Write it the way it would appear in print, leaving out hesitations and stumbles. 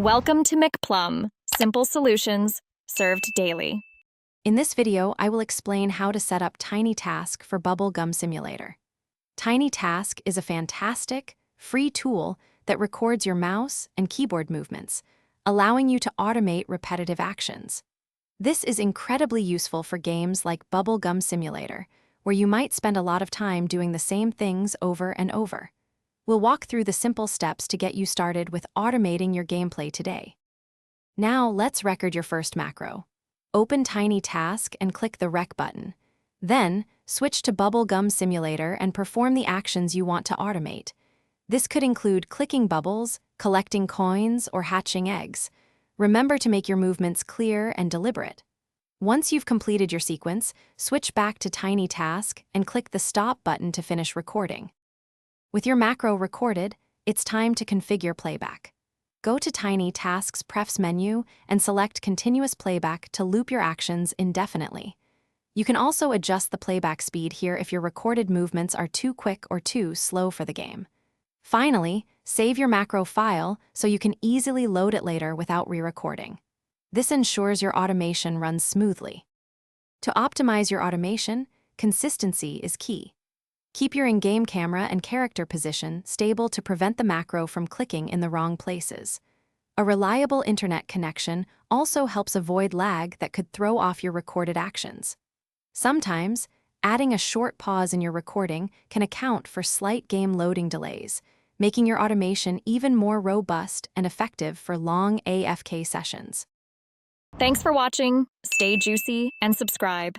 Welcome to McPlum, simple solutions served daily. In this video, I will explain how to set up Tiny Task for Bubble Gum Simulator. Tiny Task is a fantastic, free tool that records your mouse and keyboard movements, allowing you to automate repetitive actions. This is incredibly useful for games like Bubble Gum Simulator, where you might spend a lot of time doing the same things over and over. We'll walk through the simple steps to get you started with automating your gameplay today. Now, let's record your first macro. Open Tiny Task and click the Rec button. Then, switch to Bubble Gum Simulator and perform the actions you want to automate. This could include clicking bubbles, collecting coins, or hatching eggs. Remember to make your movements clear and deliberate. Once you've completed your sequence, switch back to Tiny Task and click the Stop button to finish recording. With your macro recorded, it's time to configure playback. Go to Tiny Task's Prefs menu and select Continuous Playback to loop your actions indefinitely. You can also adjust the playback speed here if your recorded movements are too quick or too slow for the game. Finally, save your macro file so you can easily load it later without re-recording. This ensures your automation runs smoothly. To optimize your automation, consistency is key. Keep your in-game camera and character position stable to prevent the macro from clicking in the wrong places. A reliable internet connection also helps avoid lag that could throw off your recorded actions. Sometimes, adding a short pause in your recording can account for slight game loading delays, making your automation even more robust and effective for long AFK sessions. Thanks for watching, stay juicy, and subscribe.